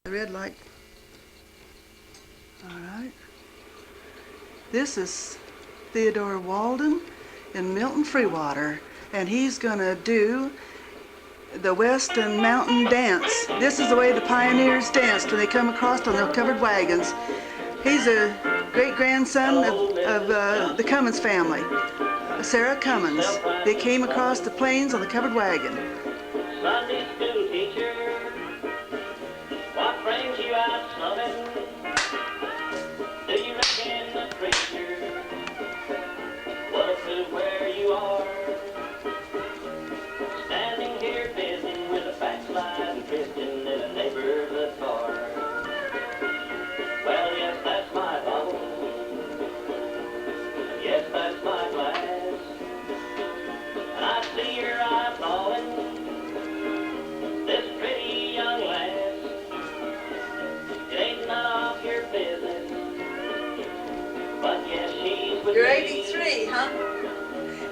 The red light. All right. This is Dora Walden in Milton Freewater, and he's gonna do the Western Mountain Dance. This is the way the pioneers danced when they come across on their covered wagons. He's a great-grandson of the Cummins family, Sarah Cummins. They came across the plains on the covered wagon. Sunday school teacher, what brings you out slumming? Do you reckon the preacher would have stood where you are? Standing here fizzing with a backsliding Christian in a neighborhood bar. Well, yes, that's my bottle. Yes, that's my glass. And I see your eye falling. This pretty young lass, it ain't none of your business, but yes, she's with You're me. 83, huh?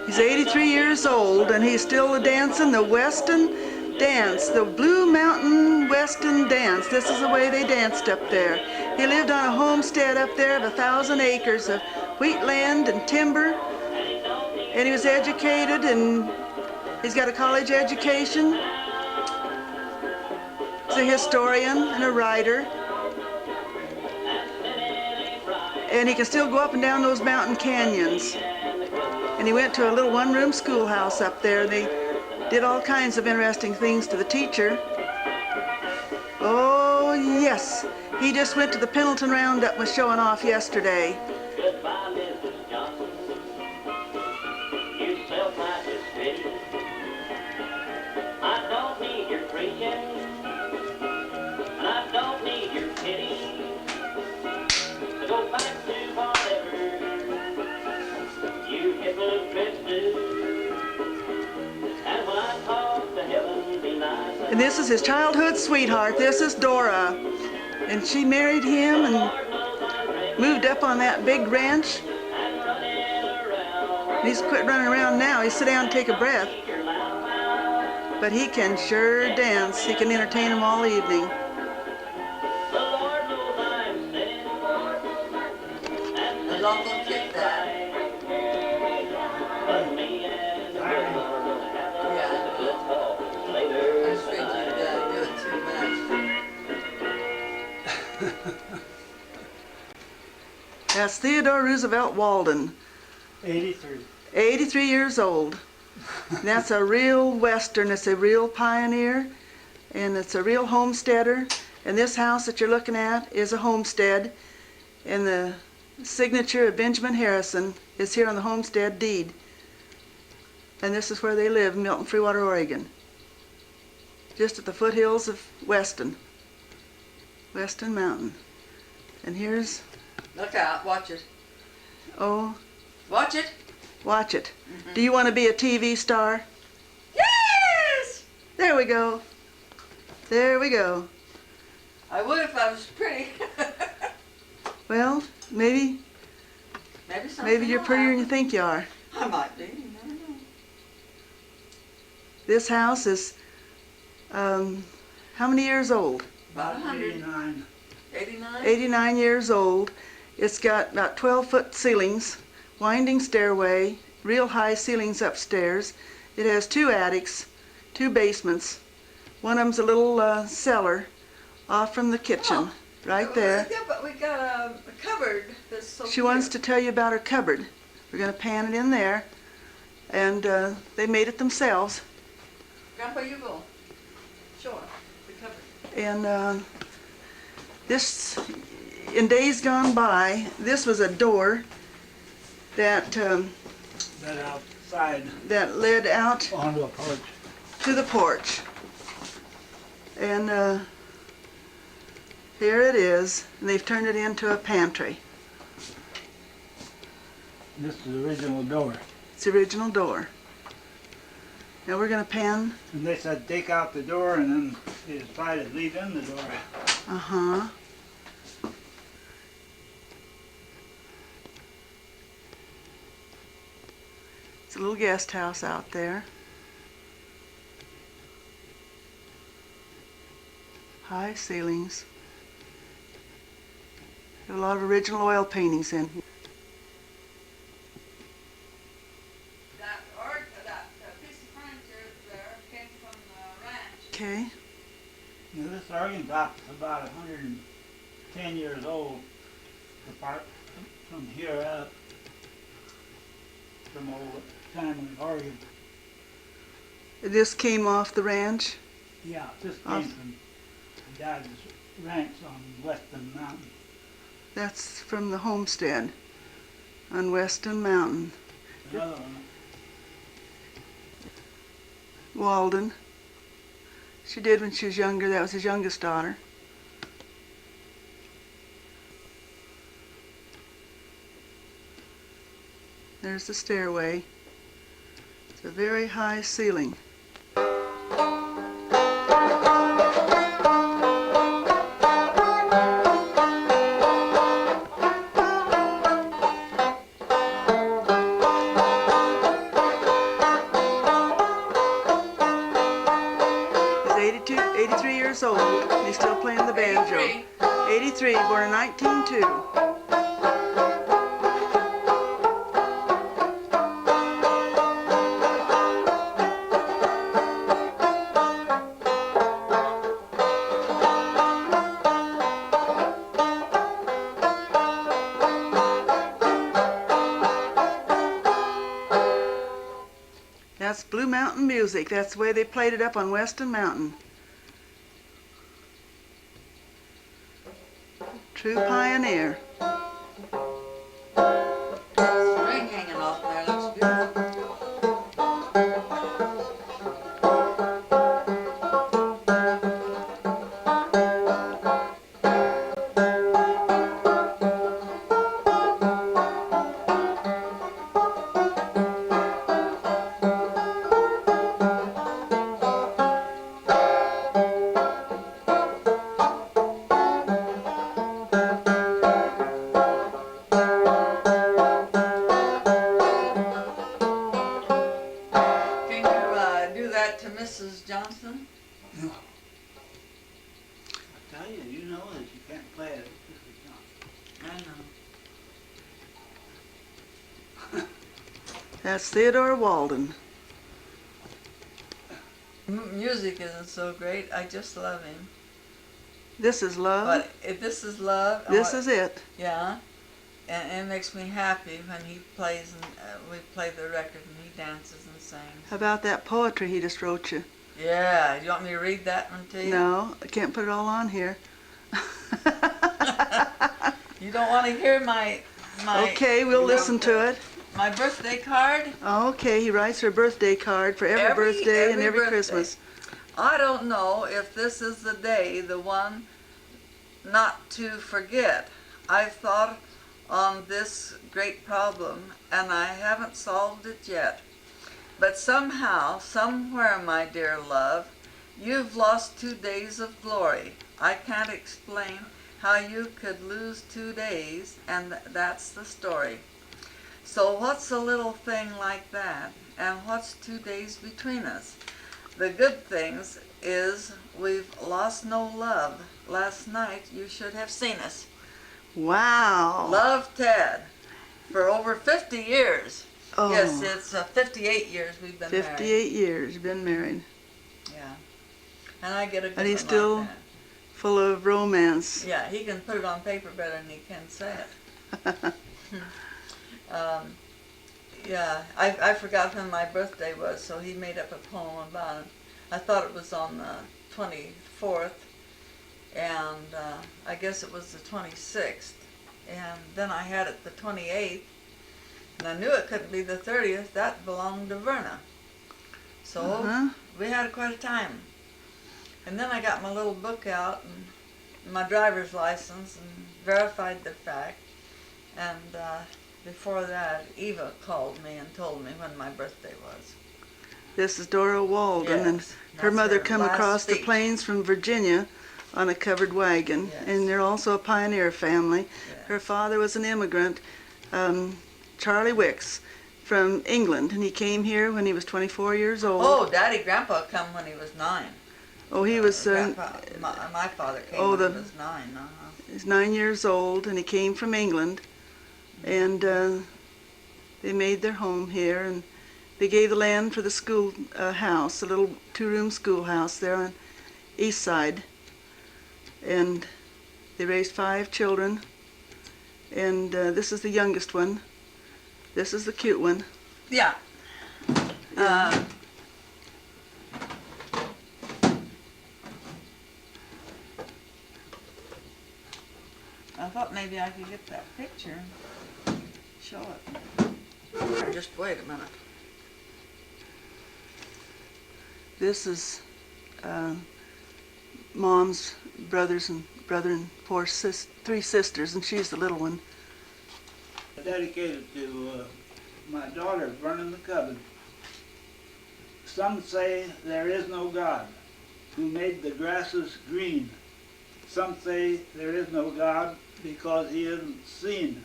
He's 83 years old, and he's still dancing the Western dance, the Blue Mountain Western dance. This is the way they danced up there. He lived on a homestead up there of 1,000 acres of wheat land and timber, and he was educated, and he's got a college education. He's a historian and a writer, and he can still go up and down those mountain canyons. And he went to a little one-room schoolhouse up there. They did all kinds of interesting things to the teacher. Oh yes, he just went to the Pendleton Roundup and was showing off yesterday. Goodbye, Mrs. Johnson. You self-righteous pity. I don't need your preaching, and I don't need your pity. So go back to whatever you hypocrites do. And when I talk to heaven, be nice. And this is his childhood sweetheart. This is Dora. And she married him and moved up on that big ranch. He's quit running around now. He sit down and take a breath. But he can sure dance. He can entertain them all evening. The Lord knows I'm sinning, The local kick that. but me and the good Lord will have Yeah. a good talk I'm later afraid tonight. you do it too much. That's Theodore Roosevelt Walden, 83. 83 years old. That's a real Western. It's a real pioneer, and it's a real homesteader. And this house that you're looking at is a homestead, and the signature of Benjamin Harrison is here on the homestead deed. And this is where they live, in Milton Freewater, Oregon, just at the foothills of Weston Mountain. And here's, Look out, watch it. oh, Watch it. watch it. Do you want to be a TV star? Yes! There we go. There we go. I would if I was pretty. Well, maybe Maybe you're prettier than you think you are. I might be, you never know. This house is, how many years old? About 100. 89. 89? 89 years old. It's got about 12-foot ceilings, winding stairway, real high ceilings upstairs. It has 2 attics, 2 basements. One of them's a little cellar off from the kitchen, right there. Yeah, but we got a cupboard that's so She wants to tell you about her cupboard. We're going to pan it in there, and they made it themselves. Grandpa, you go. Show her the cupboard. And this, in days gone by, this was a door that That outside that led out onto a porch. to the porch. And here it is, and they've turned it into a pantry. This is the original door. It's the original door. Now we're going to pan. And they said take out the door, and then they decided to leave in the door. Uh-huh. It's a little guest house out there. High ceilings. A lot of original oil paintings in here. That piece of furniture there came from the ranch. Okay. Now, this organ box is about 110 years old, apart from here up, from old family organ. This came off the ranch. Yeah, this came from the Dad's ranch on Western Mountain. That's from the homestead on Western Mountain. Another one. Walden. She did when she was younger. That was his youngest daughter. There's the stairway. It's a very high ceiling. He's 83 years old, and he's still playing the banjo. 83, born in 1902. That's Blue Mountain music. That's the way they played it up on Western Mountain. True pioneer. String hanging off there looks beautiful. To Mrs. Johnson? No. I tell you, you know that you can't play it. I know. That's Theodore Walden. Music isn't so great. I just love him. This is love. But if this is love. This is it. Yeah. And it makes me happy when he plays and we play the record and he dances and sings. How about that poetry he just wrote you? Yeah. Do you want me to read that one to you? No, I can't put it all on here. You don't want to hear my Okay, we'll listen to it. My birthday card? Okay, he writes her a birthday card for every birthday and every birthday. Christmas. I don't know if this is the day, the one not to forget. I've thought on this great problem and I haven't solved it yet. But somehow, somewhere, my dear love, you've lost 2 days of glory. I can't explain how you could lose 2 days, and that's the story. So what's a little thing like that? And what's 2 days between us? The good things is we've lost no love. Last night you should have seen us. Wow. Love, Ted. For over 50 years. Oh. Yes, it's 58 years we've been 58 years you've been married. Yeah. And I get a good And he's one still like that. full of romance. Yeah, he can put it on paper better than he can say it. Yeah, I forgot when my birthday was, so he made up a poem about it. I thought it was on the 24th, and I guess it was the 26th. And then I had it the 28th, and I knew it couldn't be the 30th. That belonged to Verna. So we had quite a time. And then I got my little book out and my driver's license and verified the fact. And before that, Eva called me and told me when my birthday was. This is Dora Walden, Yes, and her that's mother her come last across the speech. plains from Virginia on a covered wagon, Yes. and they're also a pioneer family. Yes. Her father was an immigrant, Charlie Wicks, from England, and he came here when he was 24 years old. Oh, Grandpa come when he was 9. Oh, he was my father came oh, when he was 9. he's 9 years old, and he came from England, and they made their home here, and they gave the land for the school house, a little 2-room schoolhouse there on East Side, and they raised 5 children, and this is the youngest one. This is the cute one. Yeah. I thought maybe I could get that picture and show it. Or just wait a minute. This is Mom's brother and 3 sisters, and she's the little one. Dedicated to my daughter, burning the coven. Some say there is no God who made the grasses green. Some say there is no God because he isn't seen.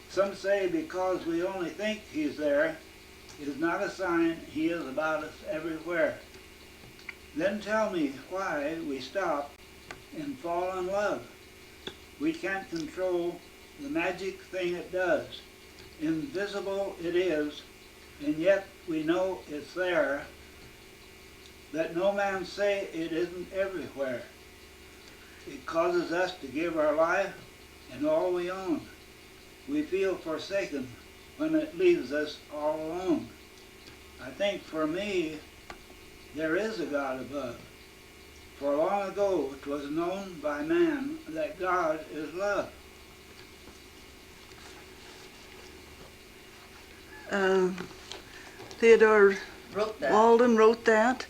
Some say because we only think he's there is not a sign he is about us everywhere. Then tell me why we stop and fall in love. We can't control the magic thing it does. Invisible it is, and yet we know it's there. Let no man say it isn't everywhere. It causes us to give our life and all we own. We feel forsaken when it leaves us all alone. I think for me, there is a God above. For long ago 'twas known by man that God is love. Theodore Wrote that. Walden wrote that,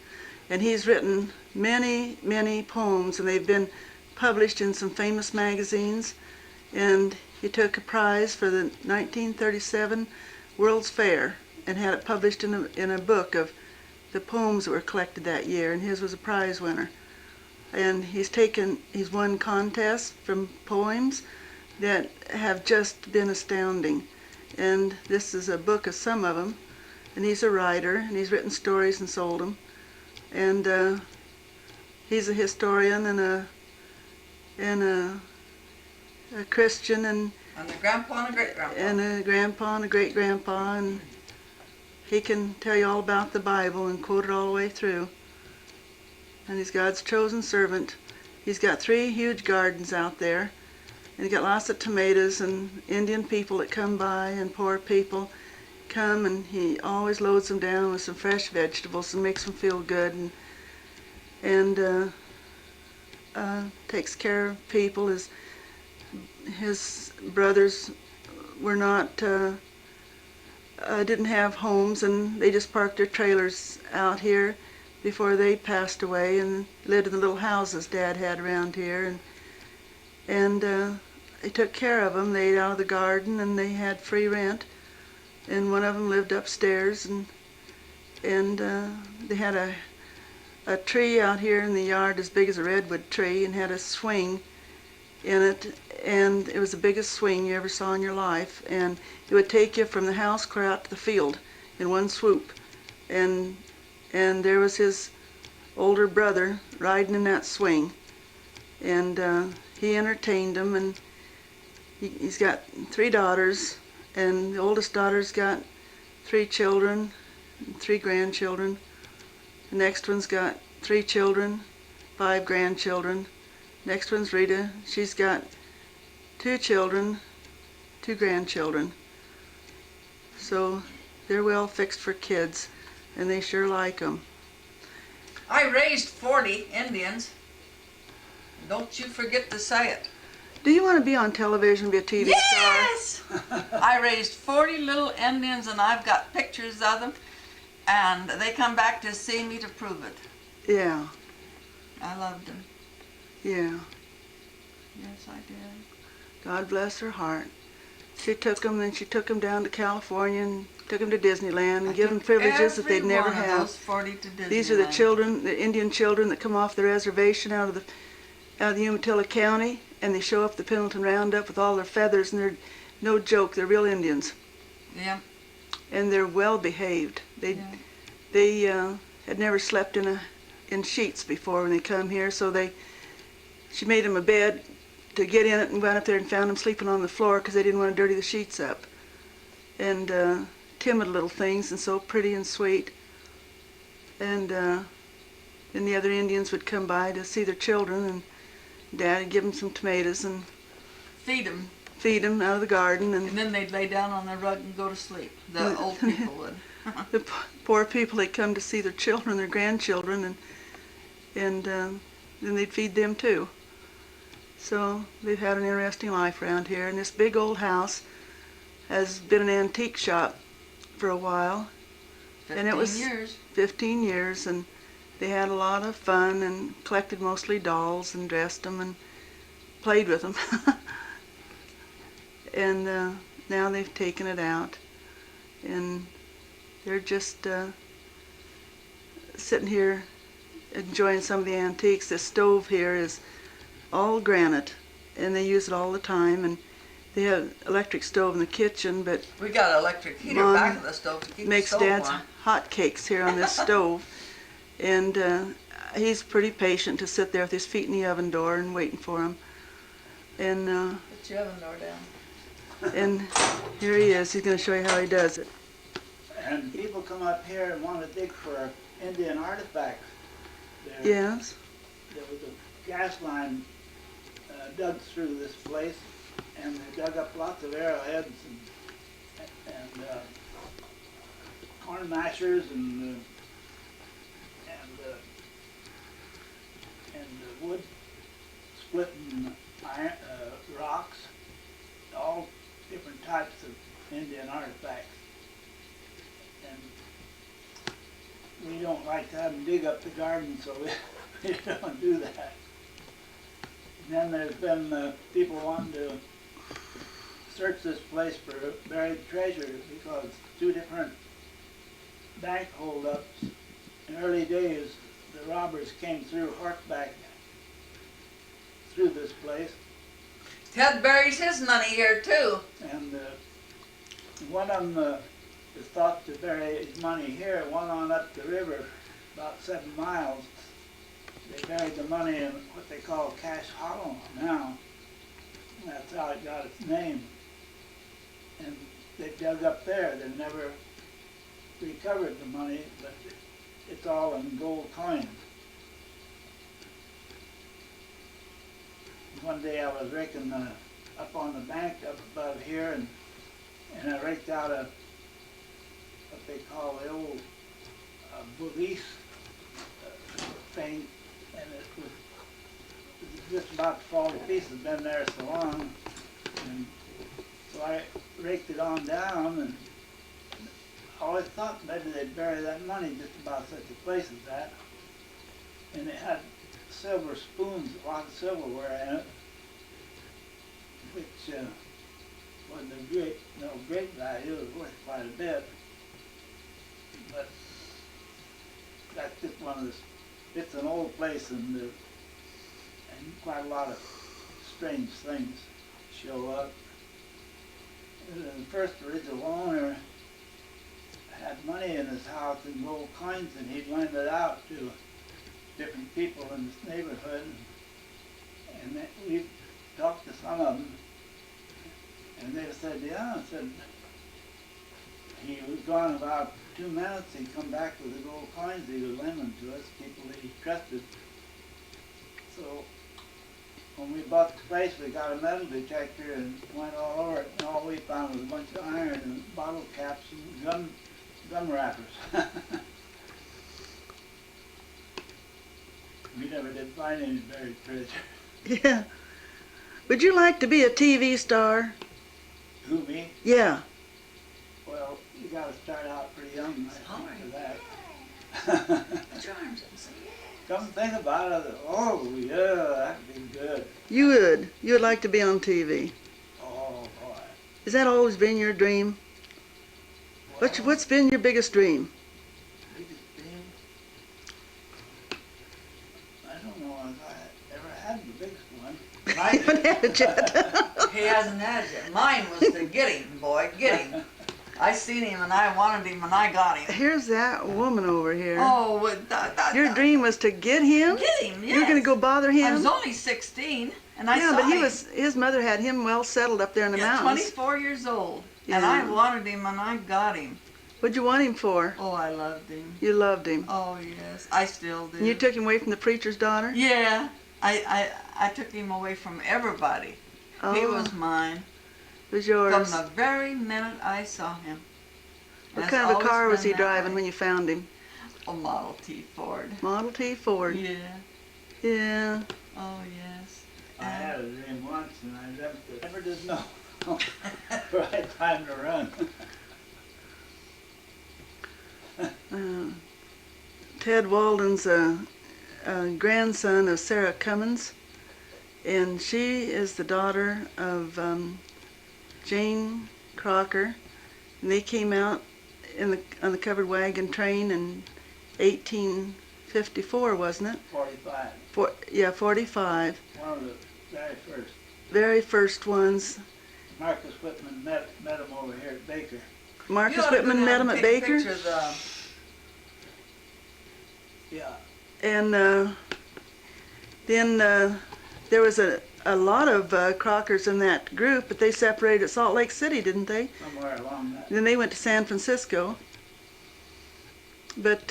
and he's written many, many poems, and they've been published in some famous magazines. And he took a prize for the 1937 World's Fair and had it published in a book of the poems that were collected that year, and his was a prize winner. And he's won contests from poems that have just been astounding. And this is a book of some of them, and he's a writer, and he's written stories and sold them. And he's a historian and a Christian, and a grandpa and a great-grandpa. And a grandpa and a great-grandpa, and he can tell you all about the Bible and quote it all the way through. And he's God's chosen servant. He's got 3 huge gardens out there, and he's got lots of tomatoes, and Indian people that come by and poor people come, and he always loads them down with some fresh vegetables and makes them feel good, and takes care of people. His brothers were not didn't have homes, and they just parked their trailers out here before they passed away, and lived in the little houses Dad had around here, and they took care of them. They ate out of the garden, and they had free rent, and one of them lived upstairs, and they had a tree out here in the yard as big as a redwood tree, and had a swing in it, and it was the biggest swing you ever saw in your life, and it would take you from the house clear out to the field in one swoop. And there was his older brother riding in that swing, and he entertained them, and he's got 3 daughters, and the oldest daughter's got 3 children, 3 grandchildren. The next one's got 3 children, 5 grandchildren. Next one's Rita. She's got 2 children, 2 grandchildren. So they're well fixed for kids, and they sure like them. I raised 40 Indians. Don't you forget to say it. Do you want to be on television, be a TV star? Yes! I raised 40 little Indians, and I've got pictures of them, and they come back to see me to prove it. Yeah. I loved them. Yeah. Yes, I did. God bless her heart. She took them, and she took them down to California and took them to Disneyland and gave them privileges that they'd never have. Those 40 to Disneyland. These are the children, the Indian children that come off the reservation out of the Umatilla County, and they show up the Pendleton Roundup with all their feathers, and they're no joke. They're real Indians. Yeah. And they're well behaved. They had never slept in in sheets before when they come here, so she made them a bed to get in it and went up there and found them sleeping on the floor because they didn't want to dirty the sheets up. And timid little things and so pretty and sweet. And then the other Indians would come by to see their children, and Dad would give them some tomatoes and Feed them. feed them out of the garden. And then they'd lay down on the rug and go to sleep. The old people would. The poor people, they'd come to see their children, their grandchildren, and then they'd feed them too. So they've had an interesting life around here. And this big old house has been an antique shop for a while. 15 And it was years. 15 years, and they had a lot of fun and collected mostly dolls and dressed them and played with them. And now they've taken it out, and they're just sitting here enjoying some of the antiques. This stove here is all granite, and they use it all the time. And they have electric stove in the kitchen, but We got an electric heater Mom back of the stove to keep the makes stove Dad's warm. hot cakes here on this stove. And he's pretty patient to sit there with his feet in the oven door and waiting for him. And Put your oven door down. and here he is. He's going to show you how he does it. And people come up here and want to dig for Indian artifacts. Yes. There was a gas line dug through this place, and they dug up lots of arrowheads and corn mashers and wood splitting iron, rocks, all different types of Indian artifacts. And we don't like to have them dig up the garden, so we don't do that. And then there's been people wanting to search this place for buried treasure because two different bank holdups. In early days, the robbers came through horseback through this place. Ted buries his money here too. And one of them is thought to bury his money here, one on up the river, about 7 miles. They buried the money in what they call Cache Hollow now. That's how it got its name. And they dug up there. They never recovered the money, but it's all in gold coins. One day I was raking up on the bank up above here, and I raked out what they call the old valise thing, and it was just about to fall to pieces. Been there so long, and so I raked it on down, and I always thought maybe they'd bury that money just about such a place as that. And it had silver spoons, a lot of silverware in it, which wasn't of great value. It was worth quite a bit. But that's just one of the, it's an old place, and quite a lot of strange things show up. The first original owner had money in his house in gold coins, and he'd lend it out to different people in this neighborhood. And we talked to some of them, and they said, yeah, I said, he was gone about 2 minutes. He'd come back with the gold coins he was lending to us, people that he trusted. So when we bought the place, we got a metal detector and went all over it, and all we found was a bunch of iron and bottle caps and gum wrappers. We never did find any buried treasure. Yeah. Would you like to be a TV star? Who, me? Yeah. Well, you gotta start out pretty young, I think, for that. Put your arms up. So. Come think about it, oh yeah, that'd be good. You would. You would like to be on TV. Oh boy. Has that always been your dream? Well, What's been your biggest dream? biggest dream? I don't know if I ever had the biggest one. I haven't had it yet. He hasn't had it yet. Mine was to get him, boy, get him. I seen him and I wanted him and I got him. Here's that woman over here. Oh, Your dream was to get him? Get him, yes. You were going to go bother him? I was only 16 and I yeah, saw but him. his mother had him well settled up there in the Yeah, mountains. 24 years old. Yeah. And I wanted him and I got him. What'd you want him for? Oh, I loved him. You loved him. Oh, yes. I still do. And you took him away from the preacher's daughter? Yeah. I took him away from everybody. Oh, He was mine. it was yours. From the very minute I saw him. What It's kind of a always car was been he that driving way. when you found him? A Model T Ford. Model T Ford. Yeah. Yeah. Oh, yes. I had a dream once and I dreamt that I never did know the right time to run. Ted Walden's a grandson of Sarah Cummins, and she is the daughter of Jane Crocker. And they came out on the covered wagon train in 1854, wasn't it? 45. 45. One of the very first. Very first ones. Marcus Whitman met him over here at Baker. Marcus Whitman met him at Baker. Yeah. And then there was a lot of Crockers in that group, but they separated at Salt Lake City, didn't they? Somewhere along that. Then they went to San Francisco. But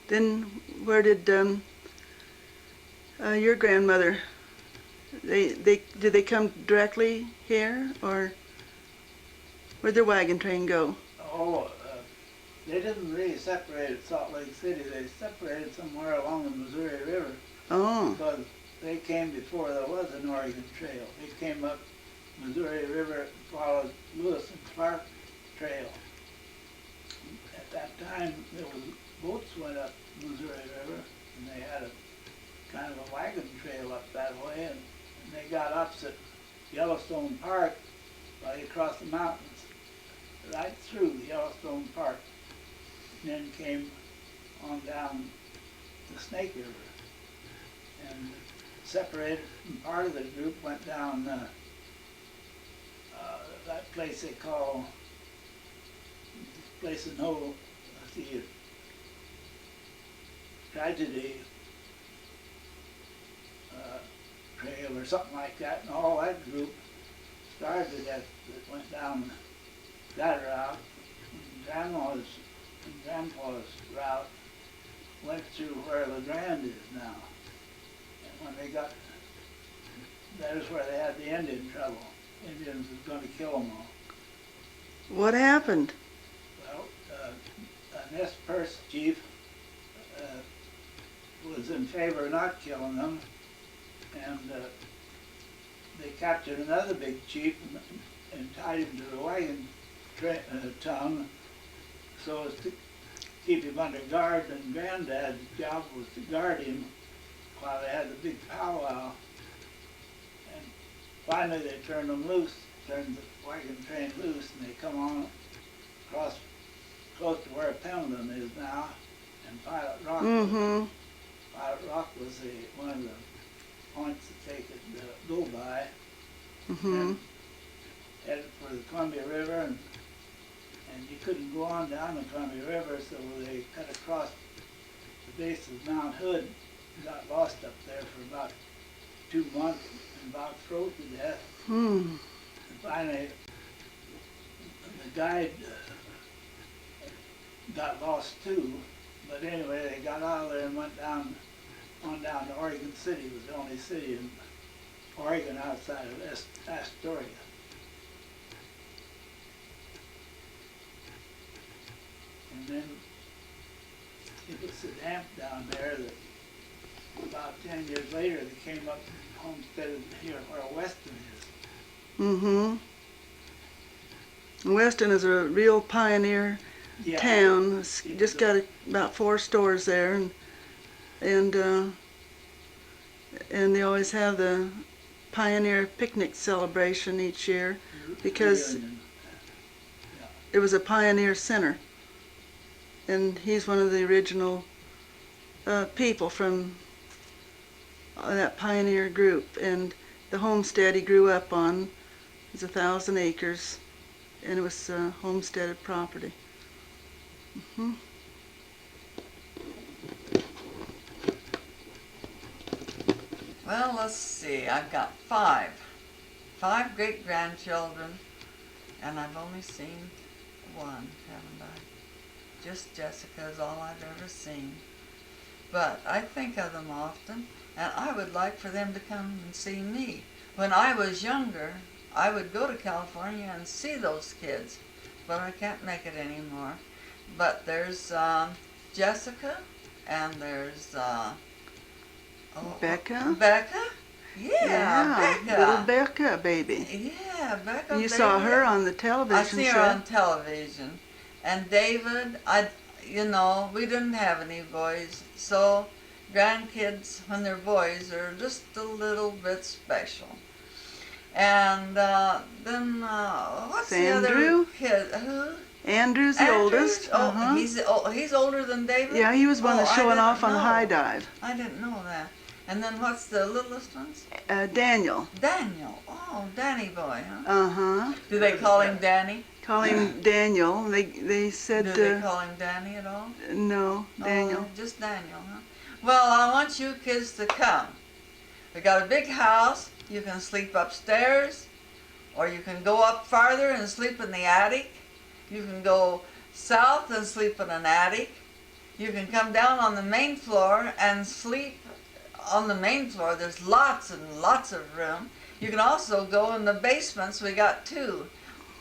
then where did your grandmother, did they come directly here, or where'd their wagon train go? Oh, they didn't really separate at Salt Lake City. They separated somewhere along the Missouri River Oh, because they came before there was an Oregon Trail. They came up Missouri River and followed Lewis and Clark Trail. At that time, there was boats went up Missouri River, and they had a kind of a wagon trail up that way, and they got opposite Yellowstone Park right across the mountains, right through Yellowstone Park, and then came on down the Snake River, and separated, and part of the group went down that place they call, place in Ho, the Tragedy Trail or something like that, and all that group started that went down that route. And Grandpa's route went through where LaVerne is now. And when they got, that is where they had the Indian trouble. Indians was going to kill them all. what happened? Well, an Nez Perce chief was in favor of not killing them, and they captured another big chief and tied him to the wagon tongue so as to keep him under guard, and Granddad's job was to guard him while they had the big powwow. And finally they turned them loose, turned the wagon train loose, and they come on across close to where Pendleton is now, and Pilot Rock. Mm-hmm. Pilot Rock was one of the points that they could go by. Mm-hmm. And headed for the Columbia River, and you couldn't go on down the Columbia River, so they cut across the base of Mount Hood and got lost up there for about 2 months and about froze to death. Hmm. And finally, the guide got lost too, but anyway, they got out of there and went on down to Oregon City. It was the only city in Oregon outside of Astoria. And then it was so damp down there that about 10 years later they came up and homesteaded here where Weston is. Mm-hmm. Weston is a real pioneer town. It's just got about 4 stores there, and they always have the pioneer picnic celebration each year because it was a pioneer center, and he's one of the original people from that pioneer group. And the homestead he grew up on is 1,000 acres, and it was homesteaded property. Hmm. Well, let's see. I've got five great-grandchildren, and I've only seen one, haven't I? Just Jessica is all I've ever seen. But I think of them often, and I would like for them to come and see me. When I was younger, I would go to California and see those kids, but I can't make it anymore. But there's Jessica, and there's Becca? Becca? Yeah, little Becca. Becca baby. Yeah, Becca. You saw baby. her on the television I see her set. on television. And David, we didn't have any boys, so grandkids, when they're boys, are just a little bit special. And then, what's Andrew? the other kid? Who? Andrew's the Andrew? oldest. Oh, he's older than David? Yeah, he was one that's I showing didn't off on the know. high dive. I didn't know that. And then what's the littlest ones? Daniel. Daniel. Oh, Danny boy, huh? Uh-huh. Do they call him Danny? Call him Daniel. They said Do they call him Danny at all? no, Daniel. Oh, just Daniel, huh? Well, I want you kids to come. We got a big house. You can sleep upstairs, or you can go up farther and sleep in the attic. You can go south and sleep in an attic. You can come down on the main floor and sleep on the main floor. There's lots and lots of room. You can also go in the basements. We got two.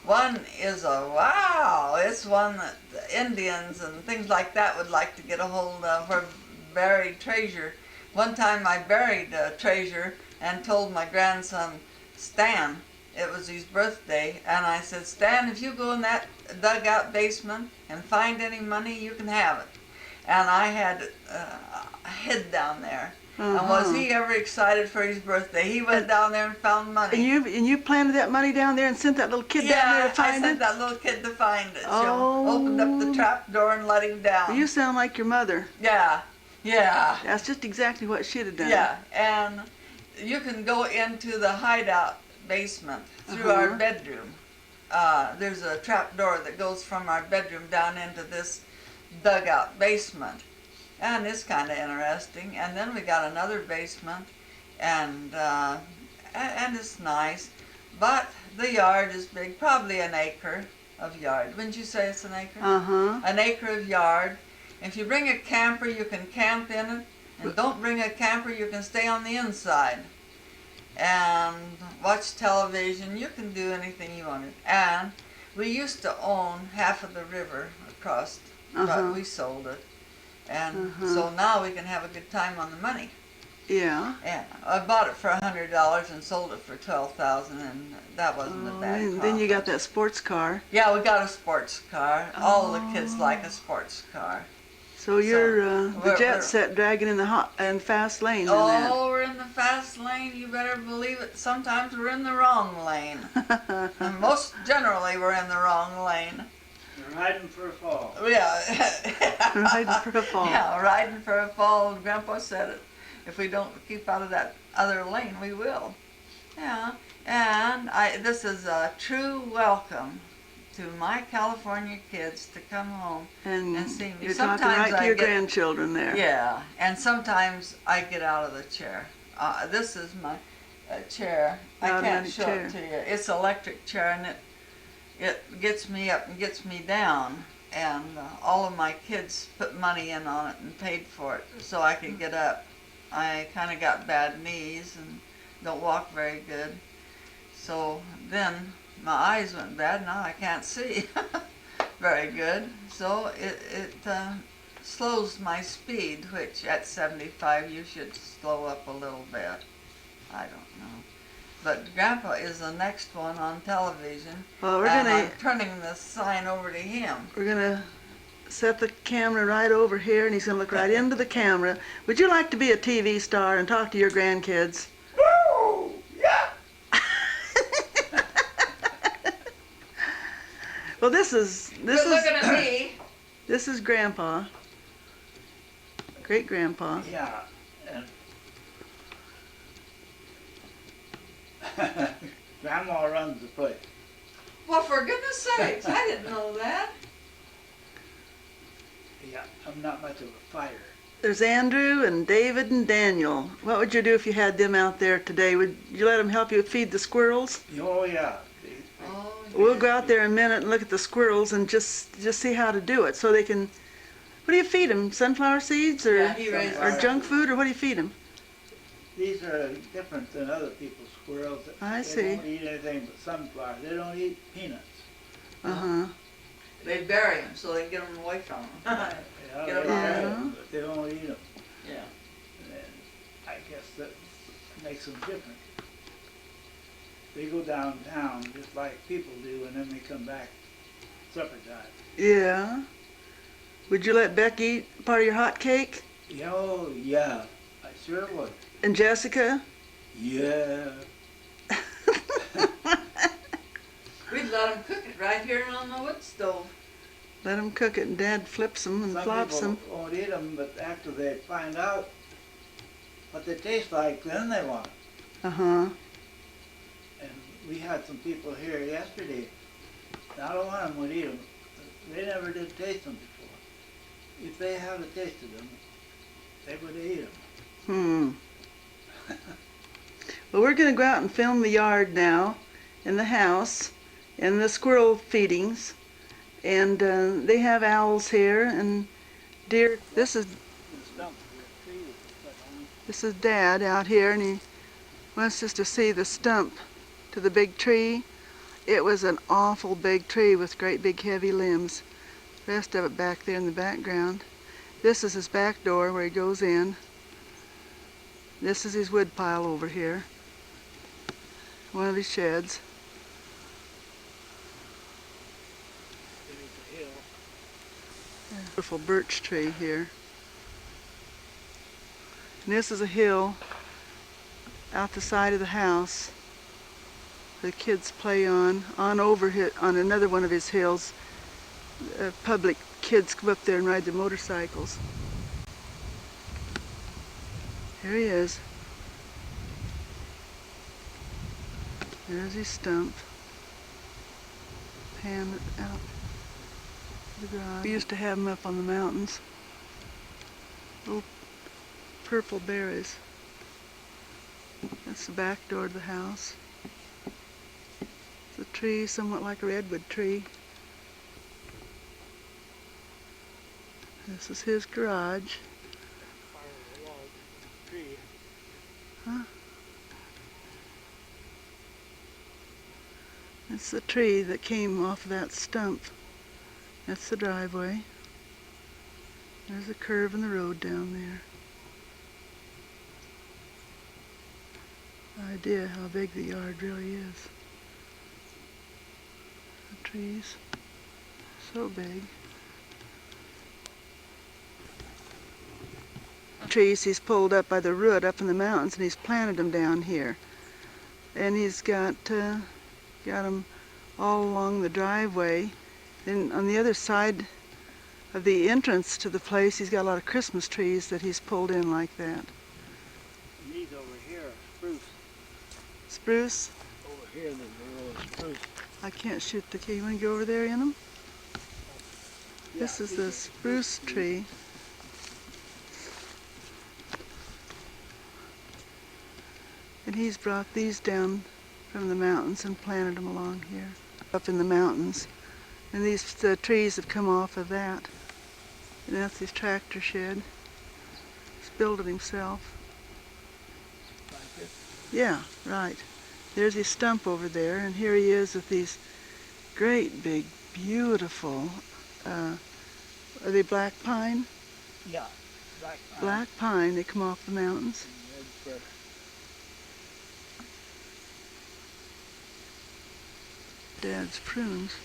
One is it's one that the Indians and things like that would like to get a hold of, for buried treasure. One time I buried a treasure and told my grandson, Stan, it was his birthday, and I said, Stan, if you go in that dugout basement and find any money, you can have it. And I had hid down there. And was he ever excited for his birthday? He went down there and found money. And you planted that money down there and sent that little kid down there to find I sent that little kid to find it. Oh. She opened up the trap door and let him down. You sound like your mother. Yeah. That's just exactly what she'd have done. Yeah, and you can go into the hideout basement through our bedroom. There's a trap door that goes from our bedroom down into this dugout basement. And it's kind of interesting. And then we got another basement, and it's nice. But the yard is big, probably an acre of yard. Wouldn't you say it's an acre? An acre of yard. If you bring a camper, you can camp in it. And don't bring a camper, you can stay on the inside. And watch television. You can do anything you wanted. And we used to own half of the river across, but we sold it. And so now we can have a good time on the money. Yeah. Yeah, I bought it for $100 and sold it for $12,000, and that wasn't a bad And then you profit. got that sports car. Yeah, we got a sports car. All the kids like a sports car. So you're the we're- jet we're- set dragging in the hot and fast lane in that. Oh, we're in the fast lane. You better believe it. Sometimes we're in the wrong lane. And most generally, we're in the wrong lane. You're riding for a fall. Yeah. Riding for a fall. Yeah, riding for a fall. Grandpa said it. If we don't keep out of that other lane, we will. Yeah. And this is a true welcome to my California kids to come home and see me. You're talking Sometimes right to I your get- grandchildren there. Yeah, and sometimes I get out of the chair. This is my chair. I can't Automatic show chair. it to you. It's an electric chair, and it gets me up and gets me down. And all of my kids put money in on it and paid for it so I could get up. I kind of got bad knees and don't walk very good. So then my eyes went bad. Now I can't see very good. So it slows my speed, which at 75 you should slow up a little bit. I don't know. But Grandpa is the next one on television. Well, and I'm turning the sign over to him. we're gonna set the camera right over here, and he's gonna look right into the camera. Would you like to be a TV star and talk to your grandkids? Woo! Yeah! Well, this is You're looking at me. this is Grandpa, great Grandpa. Yeah. And Grandma runs the place. Well, for goodness sakes, I didn't know that. Yeah, I'm not much of a fighter. There's Andrew and David and Daniel. What would you do if you had them out there today? Would you let them help you feed the squirrels? Oh, yeah. Oh, We'll go out there in a minute and look at the squirrels and just see how to do it so they can... What do you feed them? Sunflower seeds or, Yeah, he raises or junk food, or what do you feed them? These are different than other people's squirrels. I They see. don't eat anything but sunflower. They don't eat peanuts. Uh-huh. They bury them so they can get them away from them. Yeah, Get 'em they out. have them, but they don't eat them. Yeah. And I guess that makes them different. They go downtown just like people do, and then they come back supper time. Yeah. Would you let Beck eat part of your hot cake? Oh, yeah. I sure would. And Jessica? Yeah. We'd let them cook it right here on the wood stove. Let them cook it and Dad flips them and Some flops people them. won't eat them, but after they find out what they taste like, then they want them. Uh-huh. And we had some people here yesterday. Not a one of them would eat them. They never did taste them before. If they hadn't tasted them, they would eat them. Well, we're going to go out and film the yard now, and the house, and the squirrel feedings. And they have owls here and deer. This is Dad out here, and he wants us to see the stump to the big tree. It was an awful big tree with great big heavy limbs. The rest of it back there in the background. This is his back door where he goes in. This is his wood pile over here. One of his sheds. Beautiful birch tree here. And this is a hill out the side of the house the kids play on over on another one of his hills. Public kids come up there and ride their motorcycles. Here he is. There's his stump. Pan it out to the garage. We used to have them up on the mountains. Little purple berries. That's the back door of the house. It's a tree somewhat like a redwood tree. This is his garage. Huh? It's the tree that came off of that stump. That's the driveway. There's a curve in the road down there. Idea how big the yard really is. The trees, so big. Trees he's pulled up by the root up in the mountains, and he's planted them down here. And he's got them all along the driveway. And on the other side of the entrance to the place, he's got a lot of Christmas trees that he's pulled in like that. And these over here are spruce. Spruce? Over here there's a row of spruce. I can't shoot the key. You want to go over there in them? Yeah, This is the spruce tree. And he's brought these down from the mountains and planted them along here, up in the mountains. And these trees have come off of that. And that's his tractor shed. He's built it himself. Like this. Yeah, right. There's his stump over there, and here he is with these great big, beautiful, are they black pine? Yeah, black pine. Black pine, they come off the mountains. Red fir. Dad's prunes.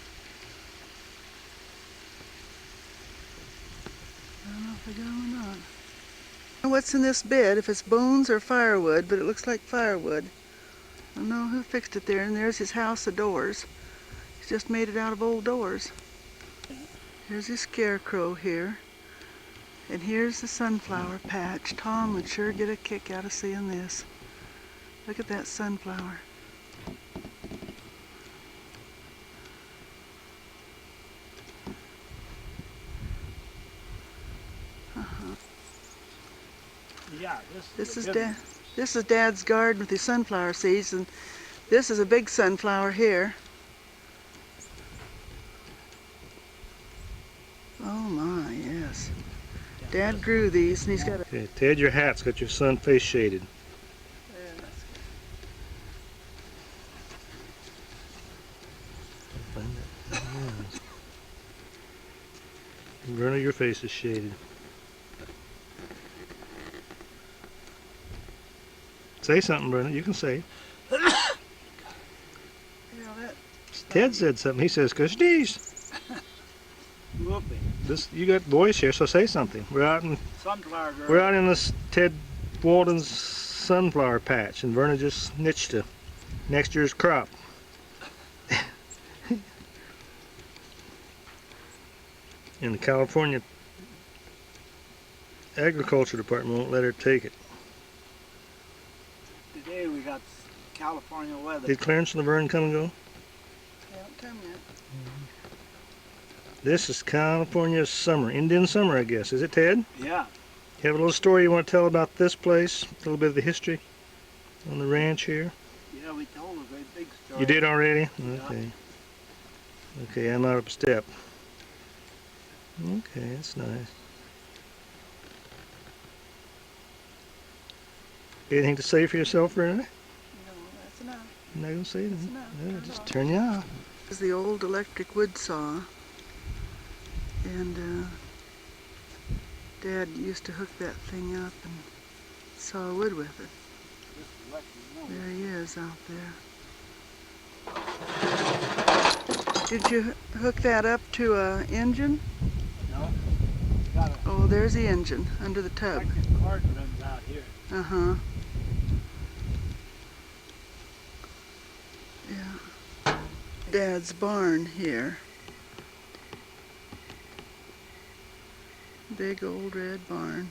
I don't know if I got them or not. What's in this bed, if it's bones or firewood, but it looks like firewood. I don't know who fixed it there, and there's his house of doors. He's just made it out of old doors. Here's his scarecrow here. And here's the sunflower patch. Tom would sure get a kick out of seeing this. Look at that sunflower. This is Dad's garden with his sunflower seeds, and this is a big sunflower here. Oh my, yes. Dad grew these, and he's got a... Okay, Ted, your hat's got your sun face shaded. Verna, your face is shaded. Say something, Verna. You can say. Ted said something. He says, "Cause geez, Whoopee. this you got boys here, so say something." We're out in Sunflower girl. this Ted Walden's sunflower patch, and Verna just snitched to next year's crop. And the California Agriculture Department won't let her take it. Today we got California weather. Did Clarence and LaVerne come and go? They haven't come yet. This is California summer, Indian summer, I guess. Is it, Ted? Yeah. You have a little story you want to tell about this place? A little bit of the history on the ranch here? Yeah, we told a very big story. You did already? Yeah. Okay. Okay, I'm out of step. Okay, that's nice. Anything to say for yourself, Verna? No, that's enough. I'm not going to say anything. enough. No, just turn you off. This is the old electric wood saw, and Dad used to hook that thing up and saw wood with it. There he is out there. Did you hook that up to an engine? No. Got a Oh, there's the engine under the tub. electric cord runs out here. Uh-huh. Yeah. Dad's barn here. Big old red barn.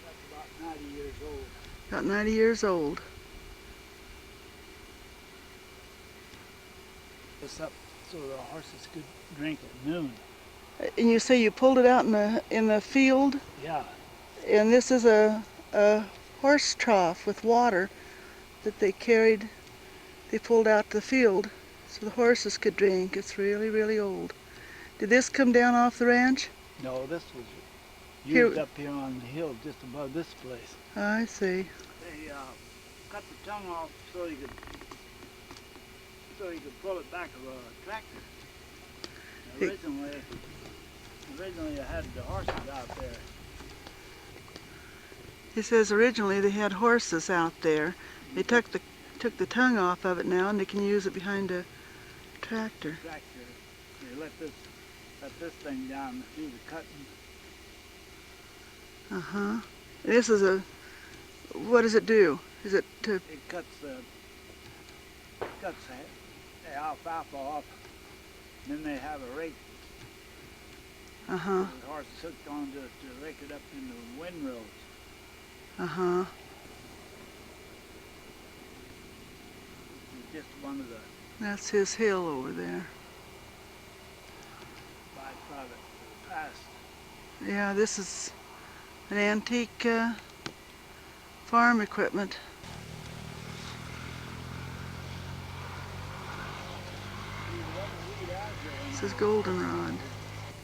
That's about 90 years old. About 90 years old. It's up so the horses could drink at noon. And you say you pulled it out in the field, Yeah. and this is a horse trough with water that they carried. They pulled out to the field so the horses could drink. It's really, really old. Did this come down off the ranch? No, this was Here- used up here on the hill just above this place. I see. They cut the tongue off so you could pull it back of a tractor. Hey. Originally I had the horses out there. He says originally they had horses out there. They took the tongue off of it now, and they can use it behind a tractor. They let this thing down to do the cutting. Uh-huh. This is what does it do? Is it to... It cuts the alfalfa off. Then they have a rake. Uh-huh. The horse is hooked on to rake it up into windrows. Uh-huh. It's just one of the That's his hill over there. byproducts of the past. Yeah, this is an antique farm equipment. This is goldenrod.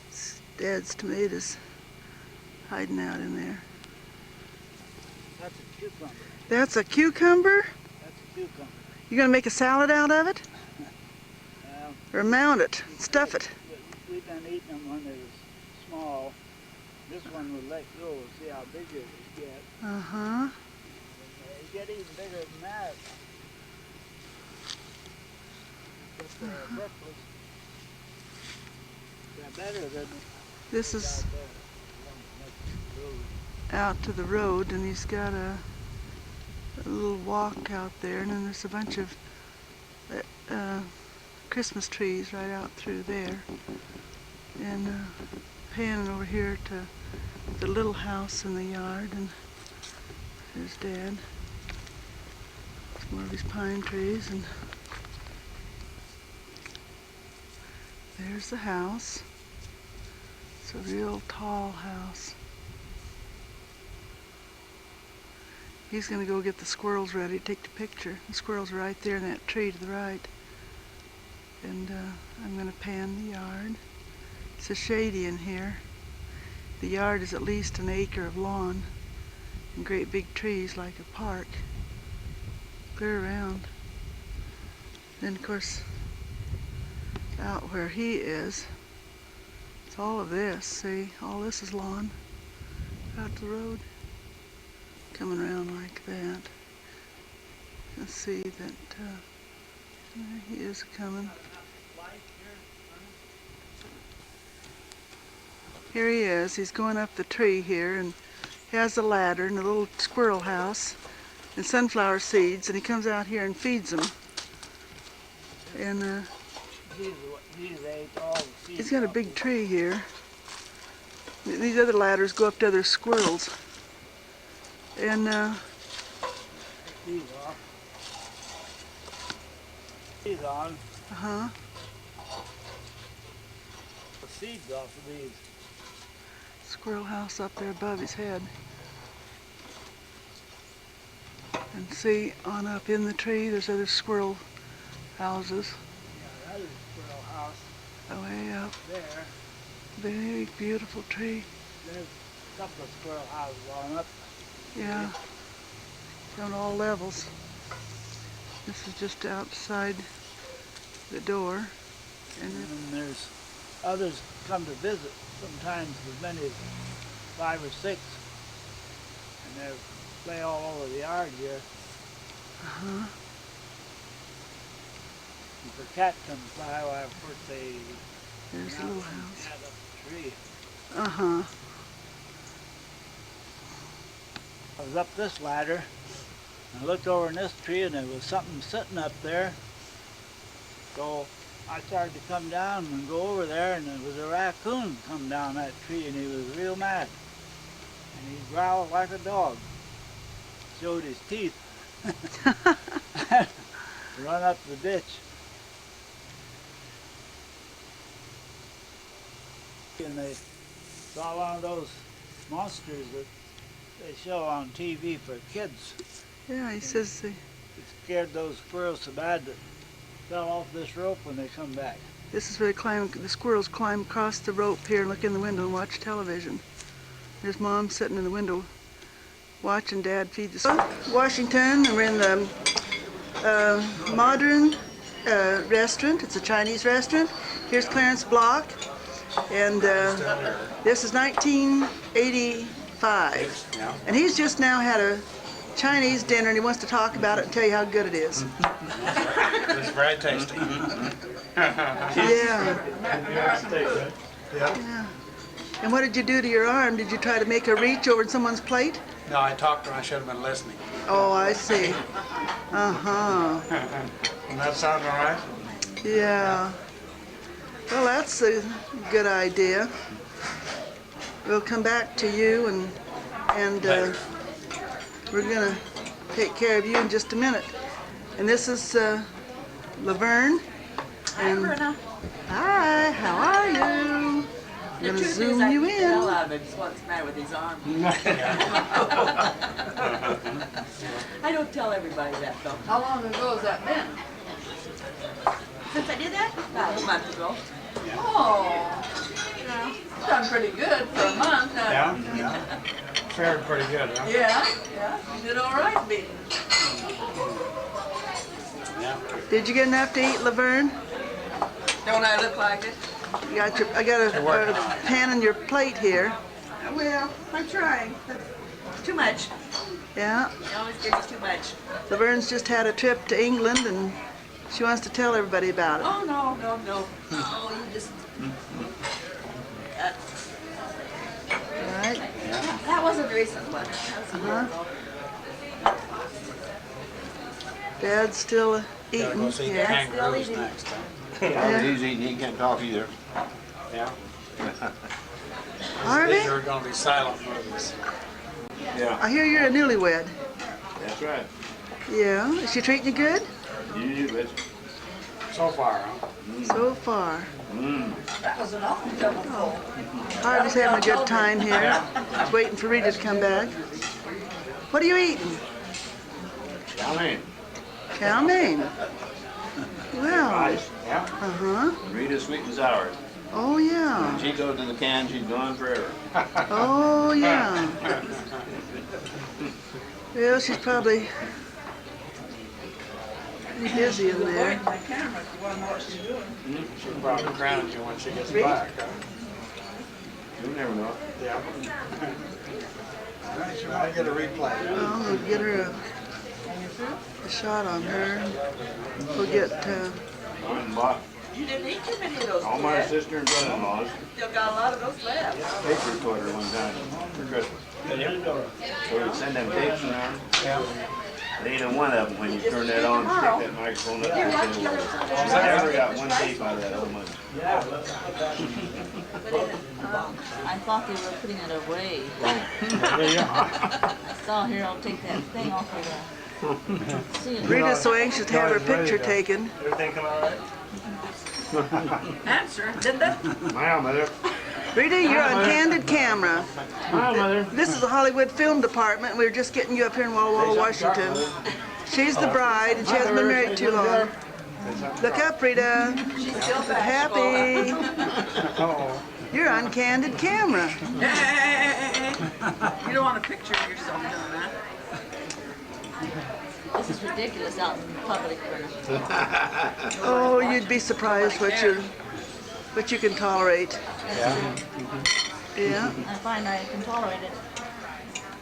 It's Dad's tomatoes hiding out in there. That's a cucumber. That's a cucumber? That's a cucumber. You gonna make a salad out of it? Or mount it, stuff it? We've been eating them when they was small. This one we'll let go and see how big it get. Uh-huh. They get even bigger than that. But the purples, they're better than This is out there. out to the road, and he's got a little walk out there, and then there's a bunch of Christmas trees right out through there. And panning over here to the little house in the yard, and there's Dad. Some more of these pine trees, and there's the house. It's a real tall house. He's gonna go get the squirrels ready to take the picture. The squirrels are right there in that tree to the right. And I'm gonna pan the yard. It's so shady in here. The yard is at least an acre of lawn and great big trees like a park. Clear around. Then of course, out where he is, it's all of this. See, all this is lawn out the road. Coming around like that. Let's see that there he is coming. Here he is. He's going up the tree here and he has a ladder and a little squirrel house and sunflower seeds, and he comes out here and feeds them. And he's got a big tree here. These other ladders go up to other squirrels. And These off. These on. uh-huh. The seeds off of these. Squirrel house up there above his head. And see, on up in the tree, there's other squirrel houses. Yeah, that is a squirrel house Way up. there. Very beautiful tree. There's a couple of squirrel houses on up. Yeah. On all levels. This is just outside the door. And then there's others come to visit, sometimes as many as 5 or 6. And they play all over the yard here. Uh-huh. If a cat comes by, why, of course they There's the little house. cat up the tree. Uh-huh. I was up this ladder, and I looked over in this tree, and there was something sitting up there. So I started to come down and go over there, and there was a raccoon come down that tree, and he was real mad. And he growled like a dog. Showed his teeth. Run up the ditch. And they saw one of those monsters that they show on TV for kids. Yeah, he says It scared those squirrels so bad that fell off this rope when they come back. this is where the squirrels climb across the rope here and look in the window and watch television. There's Mom sitting in the window watching Dad feed the squirrels. Washington, and we're in the modern restaurant. It's a Chinese restaurant. Here's Clarence Block, and this is 1985. And he's just now had a Chinese dinner, and he wants to talk about it and tell you how good it is. It's very tasty. Yeah. Yeah. And what did you do to your arm? Did you try to make a reach over someone's plate? No, I talked when I should have been listening. Oh, I see. Uh-huh. Does that sound all right? Yeah. Well, that's a good idea. We'll come back to you, and we're going to take care of you in just a minute. And this is LaVerne. Hi, Verna. Hi, how are you? I'm The going to truth zoom is, I you beat the hell in. out of him. Just what's the matter with his arm? I don't tell everybody that, though. How long ago has that been? Since I did that? About a month ago. Oh, yeah. Done pretty good for a month. Yeah? Fared pretty good, huh? Yeah, you did all right, beating. Yeah. Did you get enough to eat, LaVerne? Don't I look like it? I got a pan on your plate here. Well, I'm trying. Too much. Yeah. You always give me too much. LaVerne's just had a trip to England, and she wants to tell everybody about it. Oh, no. Oh, you just... All right. that was a recent one. That was a year ago. Dad's still Gotta eating. go see the Yeah. kangaroos Still eating. next time. He's eating, he can't talk either. Yeah. Harvey, These are gonna be silent movies. Yeah, I hear you're a newlywed. that's right. Yeah. Is she treating you good? You bet. So far, huh? So far. That was an awful double full. Harvey's having a good time here. He's waiting for Rita to come back. What are you eating? Down in. Cow Maine. Well, Nice. Yeah. uh-huh. Rita's sweet and sour. Oh, When yeah. she goes to the can, she's gone forever. Oh, yeah. Well, she's probably pretty busy in there. My camera if you want to know what she's doing. She'll probably ground you when she gets back. Huh? You never know. Yeah. She might get a replay. Well, I'm gonna get her a shot on her. We'll get, I went and bought You didn't eat too many of those. all my yet. sister and brother-in-laws Still got a lot of those left. paper recorder one time for Christmas. So we'd send them tapes around. There ain't one of them when you turn that on, stick that microphone up and say, I never got one tape out of that whole month. I thought they were putting it away. There you are. I saw here, I'll take that thing off of the. See it. Rita's so anxious to have her picture taken. Everything come out right? Answer, didn't they? Wow, mother. Rita, you're on candid camera. Hi, Mother. This is the Hollywood Film Department. We were just getting you up here in Walla Walla, Washington. She's the bride, and she hasn't been married too long. Look up, Rita. She's still Look happy. Oh. You're on candid camera. Hey. You don't want a picture of yourself doing that. This is ridiculous out in public. Oh, you'd be surprised what you can tolerate. Yeah. I find I can tolerate it.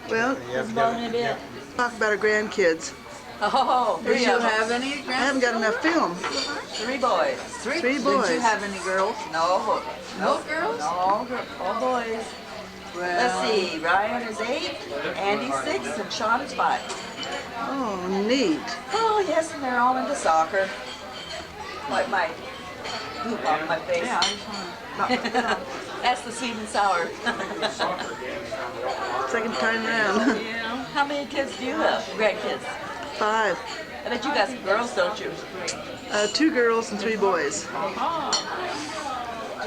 Well, Doesn't bother me a bit. talk about our grandkids. Oh, Did you have any I haven't got enough film. 3 boys. Three Did boys. you have any girls? No. No girls? All boys. Let's see, Ryan is 8, Andy's 6, and Sean is 5. Oh, neat. Oh, yes, and they're all into soccer. Like my poop off my face. Yeah, I just want That's the sweet and sour. Second time around. Yeah. How many kids do you have? Grandkids? 5. I bet you got some girls, don't you? 2 girls and 3 boys.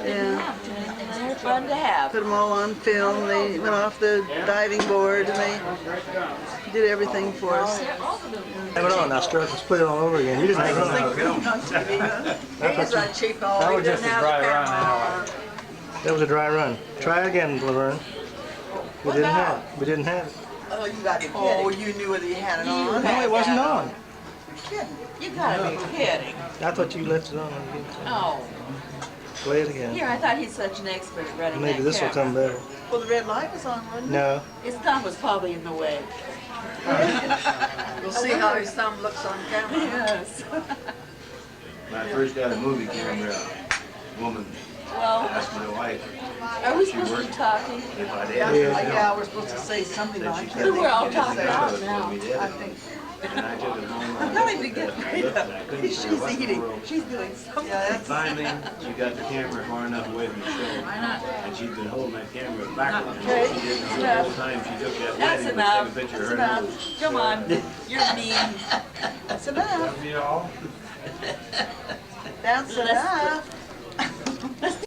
Yeah. They're fun to have. Put them all on film. They went off the diving board and they did everything for us. Have it on now, Stuart. Let's put it all over again. You didn't have it on. on TV, huh? That's He's what a cheapo. That He was just didn't a have the dry run camera on. That was a dry run. Try it again, LaVerne. We didn't have it. We didn't have it. Oh, you got to be kidding. Oh, you knew whether you had it on. No, it wasn't on. You gotta be kidding. I thought you left it on when you did. Oh, Play it again. here, I thought he's such an expert at running Maybe that this will camera. come better. Well, the red light was on, wasn't it? No. His thumb was probably in the way. We'll see how his thumb looks on camera. Yes. When I first got a movie camera, a woman Well, asked my wife are we supposed to be talking? if I'd Yeah, ever yeah, we're supposed to say something Then on she it. said, We're all "You didn't talking know out it, now. but we did." I think. And I took it home. Don't even get right up. She's eating. She's doing something. Yeah, And finally, she got the camera far enough away from the show. And she'd been holding that camera backwards. Okay. She didn't know the whole time she took that That's wedding, enough. was taking a picture That's of her nose. enough. Come on. You're mean. That's enough. You all? That's enough. Let's